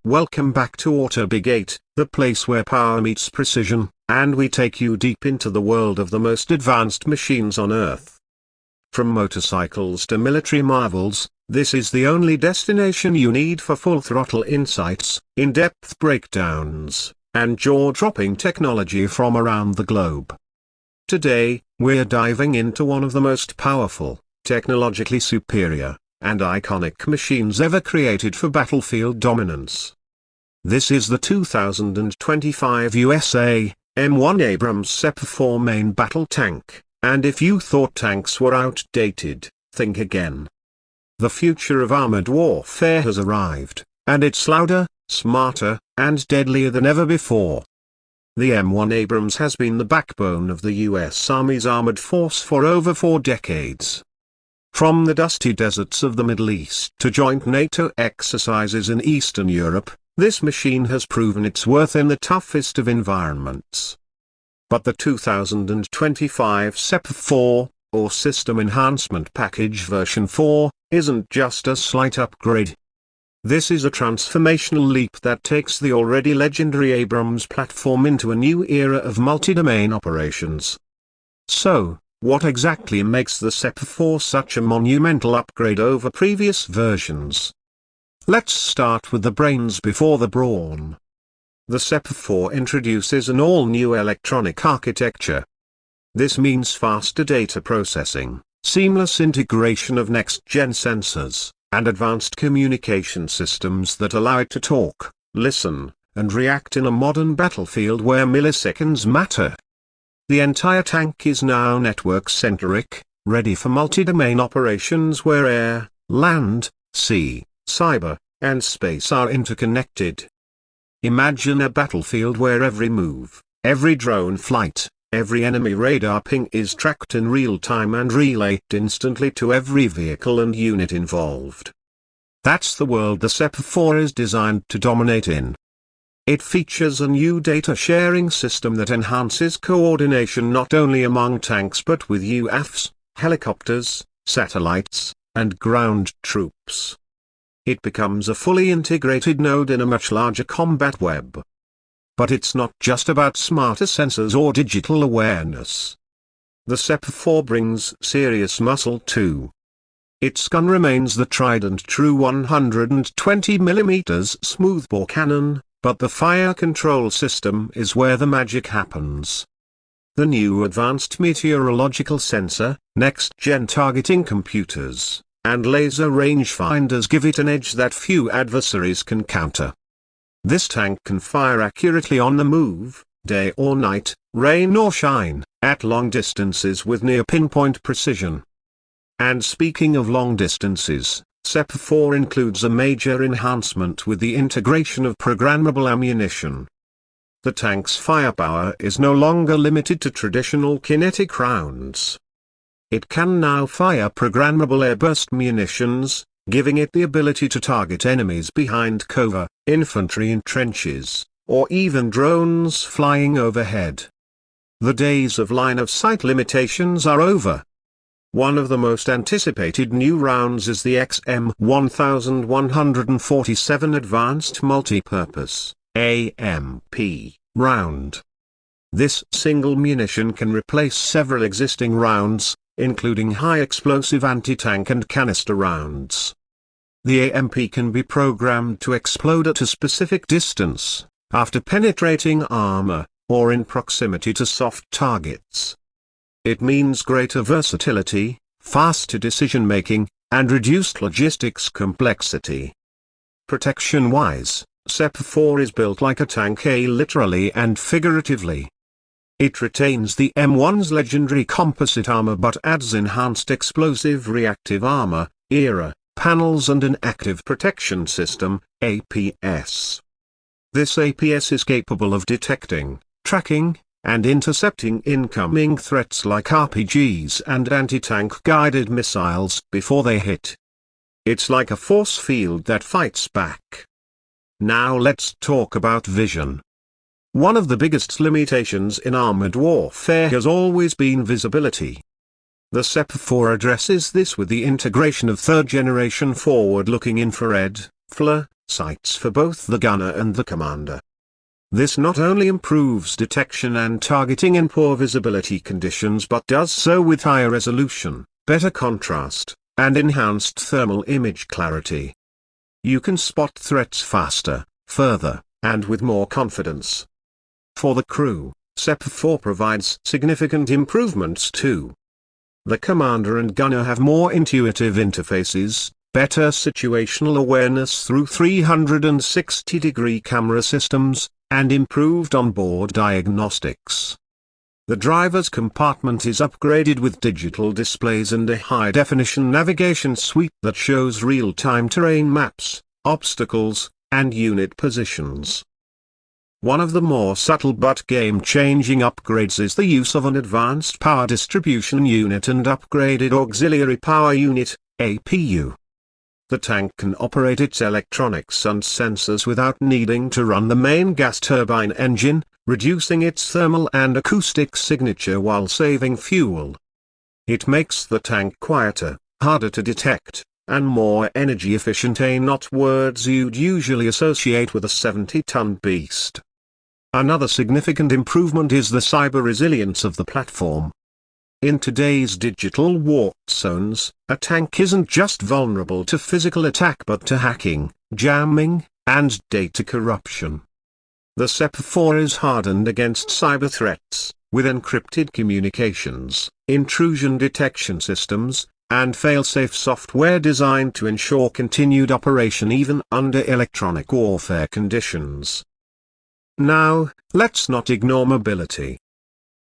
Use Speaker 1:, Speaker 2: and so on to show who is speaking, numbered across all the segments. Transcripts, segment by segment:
Speaker 1: Welcome back to AutoBig8, the place where power meets precision, and we take you deep into the world of the most advanced machines on Earth. From motorcycles to military marvels, this is the only destination you need for full-throttle insights, in-depth breakdowns, and jaw-dropping technology from around the globe. Today, we're diving into one of the most powerful, technologically superior, and iconic machines ever created for battlefield dominance. This is the 2025 USA M1 Abrams SEPv4 main battle tank, and if you thought tanks were outdated, think again. The future of armored warfare has arrived, and it's louder, smarter, and deadlier than ever before. The M1 Abrams has been the backbone of the US Army's armored force for over 4 decades. From the dusty deserts of the Middle East to joint NATO exercises in Eastern Europe, this machine has proven its worth in the toughest of environments. But the 2025 SEPv4, or System Enhancement Package version 4, isn't just a slight upgrade. This is a transformational leap that takes the already legendary Abrams platform into a new era of multi-domain operations. So, what exactly makes the SEPv4 such a monumental upgrade over previous versions? Let's start with the brains before the brawn. The SEPv4 introduces an all-new electronic architecture. This means faster data processing, seamless integration of next-gen sensors, and advanced communication systems that allow it to talk, listen, and react in a modern battlefield where milliseconds matter. The entire tank is now network-centric, ready for multi-domain operations where air, land, sea, cyber, and space are interconnected. Imagine a battlefield where every move, every drone flight, every enemy radar ping is tracked in real time and relayed instantly to every vehicle and unit involved. That's the world the SEPv4 is designed to dominate in. It features a new data sharing system that enhances coordination not only among tanks but with UAVs, helicopters, satellites, and ground troops. It becomes a fully integrated node in a much larger combat web. But it's not just about smarter sensors or digital awareness. The SEPv4 brings serious muscle too. Its gun remains the tried and true 120mm smoothbore cannon, but the fire control system is where the magic happens. The new advanced meteorological sensor, next-gen targeting computers, and laser rangefinders give it an edge that few adversaries can counter. This tank can fire accurately on the move, day or night, rain or shine, at long distances with near-pinpoint precision. And speaking of long distances, SEPv4 includes a major enhancement with the integration of programmable ammunition. The tank's firepower is no longer limited to traditional kinetic rounds. It can now fire programmable airburst munitions, giving it the ability to target enemies behind cover, infantry in trenches, or even drones flying overhead. The days of line-of-sight limitations are over. One of the most anticipated new rounds is the XM1147 Advanced Multipurpose (AMP) round. This single munition can replace several existing rounds, including high-explosive anti-tank and canister rounds. The AMP can be programmed to explode at a specific distance, after penetrating armor, or in proximity to soft targets. It means greater versatility, faster decision-making, and reduced logistics complexity. Protection-wise, SEPv4 is built like a tank, literally and figuratively. It retains the M1's legendary composite armor but adds enhanced explosive reactive armor, ERA, panels and an active protection system, APS. This APS is capable of detecting, tracking, and intercepting incoming threats like RPGs and anti-tank guided missiles before they hit. It's like a force field that fights back. Now let's talk about vision. One of the biggest limitations in armored warfare has always been visibility. The SEPv4 addresses this with the integration of third-generation forward-looking infrared, sights for both the gunner and the commander. This not only improves detection and targeting in poor visibility conditions but does so with higher resolution, better contrast, and enhanced thermal image clarity. You can spot threats faster, further, and with more confidence. For the crew, SEPv4 provides significant improvements too. The commander and gunner have more intuitive interfaces, better situational awareness through 360-degree camera systems, and improved onboard diagnostics. The driver's compartment is upgraded with digital displays and a high-definition navigation suite that shows real-time terrain maps, obstacles, and unit positions. One of the more subtle but game-changing upgrades is the use of an advanced power distribution unit and upgraded auxiliary power unit, APU. The tank can operate its electronics and sensors without needing to run the main gas turbine engine, reducing its thermal and acoustic signature while saving fuel. It makes the tank quieter, harder to detect, and more energy efficient, not words you'd usually associate with a 70-ton beast. Another significant improvement is the cyber resilience of the platform. In today's digital war zones, a tank isn't just vulnerable to physical attack but to hacking, jamming, and data corruption. The SEPv4 is hardened against cyber threats, with encrypted communications, intrusion detection systems, and fail-safe software designed to ensure continued operation even under electronic warfare conditions. Now, let's not ignore mobility.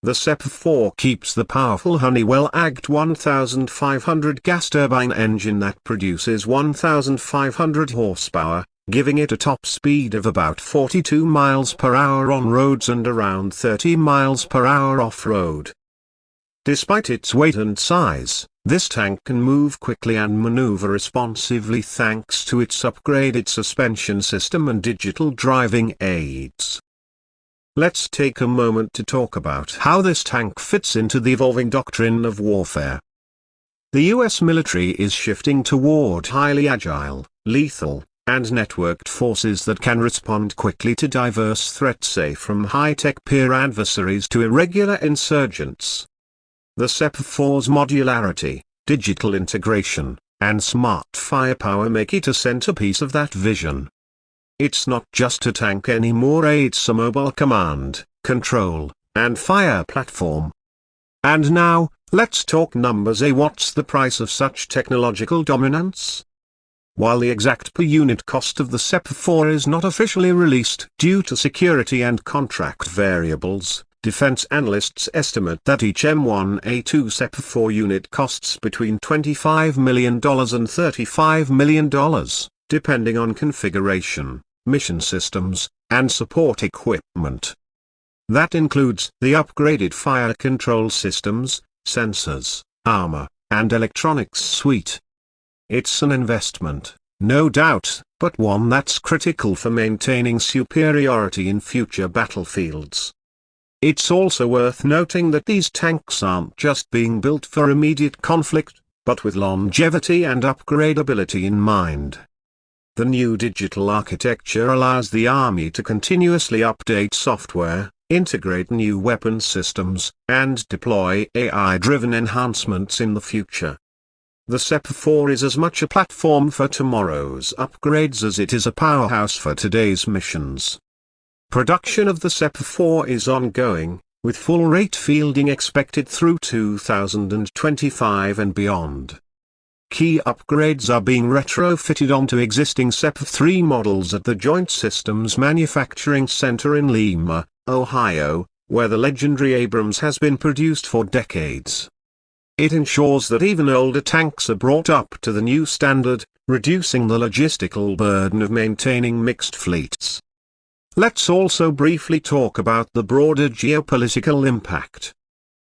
Speaker 1: The SEPv4 keeps the powerful Honeywell AGT 1500 gas turbine engine that produces 1,500 horsepower, giving it a top speed of about 42 miles per hour on roads and around 30 miles per hour off-road. Despite its weight and size, this tank can move quickly and maneuver responsively thanks to its upgraded suspension system and digital driving aids. Let's take a moment to talk about how this tank fits into the evolving doctrine of warfare. The US military is shifting toward highly agile, lethal, and networked forces that can respond quickly to diverse threats, from high-tech peer adversaries to irregular insurgents. The SEPv4's modularity, digital integration, and smart firepower make it a centerpiece of that vision. It's not just a tank anymore, it's a mobile command, control, and fire platform. And now, let's talk numbers. What's the price of such technological dominance? While the exact per unit cost of the SEPv4 is not officially released due to security and contract variables, defense analysts estimate that each M1A2 SEPv4 unit costs between $25 million and $35 million, depending on configuration, mission systems, and support equipment. That includes the upgraded fire control systems, sensors, armor, and electronics suite. It's an investment, no doubt, but one that's critical for maintaining superiority in future battlefields. It's also worth noting that these tanks aren't just being built for immediate conflict, but with longevity and upgradability in mind. The new digital architecture allows the Army to continuously update software, integrate new weapon systems, and deploy AI-driven enhancements in the future. The SEPv4 is as much a platform for tomorrow's upgrades as it is a powerhouse for today's missions. Production of the SEPv4 is ongoing, with full-rate fielding expected through 2025 and beyond. Key upgrades are being retrofitted onto existing SEPv3 models at the Joint Systems Manufacturing Center in Lima, Ohio, where the legendary Abrams has been produced for decades. It ensures that even older tanks are brought up to the new standard, reducing the logistical burden of maintaining mixed fleets. Let's also briefly talk about the broader geopolitical impact.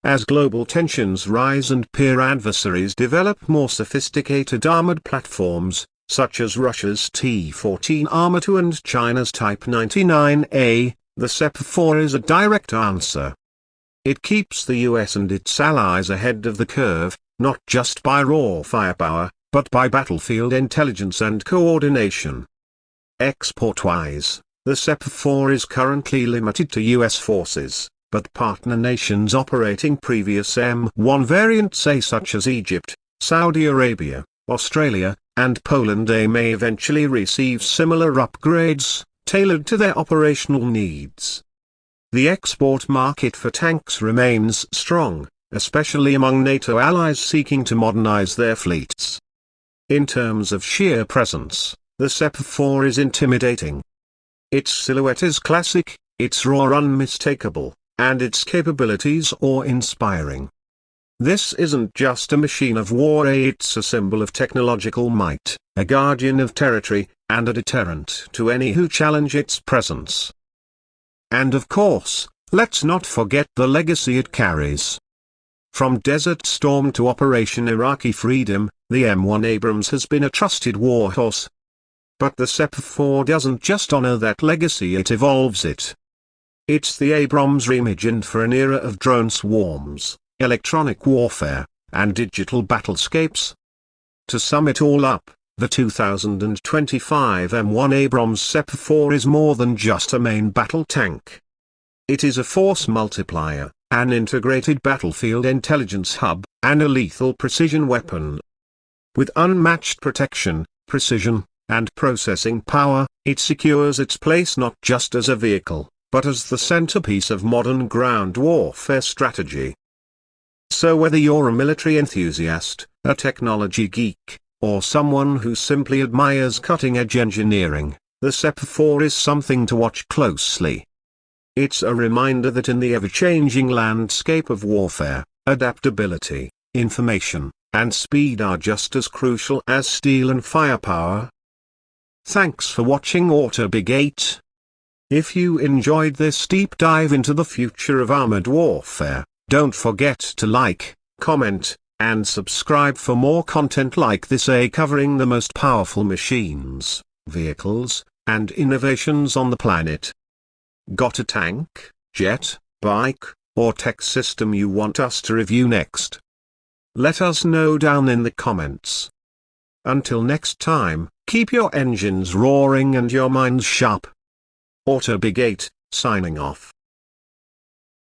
Speaker 1: As global tensions rise and peer adversaries develop more sophisticated armored platforms, such as Russia's T-14 Armor II and China's Type 99A, the SEPv4 is a direct answer. It keeps the US and its allies ahead of the curve, not just by raw firepower, but by battlefield intelligence and coordination. Export-wise, the SEPv4 is currently limited to US forces, but partner nations operating previous M1 variants such as Egypt, Saudi Arabia, Australia, and Poland may eventually receive similar upgrades, tailored to their operational needs. The export market for tanks remains strong, especially among NATO allies seeking to modernize their fleets. In terms of sheer presence, the SEPv4 is intimidating. Its silhouette is classic, its roar unmistakable, and its capabilities awe-inspiring. This isn't just a machine of war, it's a symbol of technological might, a guardian of territory, and a deterrent to any who challenge its presence. And of course, let's not forget the legacy it carries. From Desert Storm to Operation Iraqi Freedom, the M1 Abrams has been a trusted warhorse. But the SEPv4 doesn't just honor that legacy, it evolves it. It's the Abrams reimagined for an era of drone swarms, electronic warfare, and digital battlescapes. To sum it all up, the 2025 M1 Abrams SEPv4 is more than just a main battle tank. It is a force multiplier, an integrated battlefield intelligence hub, and a lethal precision weapon. With unmatched protection, precision, and processing power, it secures its place not just as a vehicle, but as the centerpiece of modern ground warfare strategy. So whether you're a military enthusiast, a technology geek, or someone who simply admires cutting-edge engineering, the SEPv4 is something to watch closely. It's a reminder that in the ever-changing landscape of warfare, adaptability, information, and speed are just as crucial as steel and firepower. Thanks for watching AutoBig8. If you enjoyed this deep dive into the future of armored warfare, don't forget to like, comment, and subscribe for more content like this, covering the most powerful machines, vehicles, and innovations on the planet. Got a tank, jet, bike, or tech system you want us to review next? Let us know down in the comments. Until next time, keep your engines roaring and your minds sharp. AutoBig8, signing off.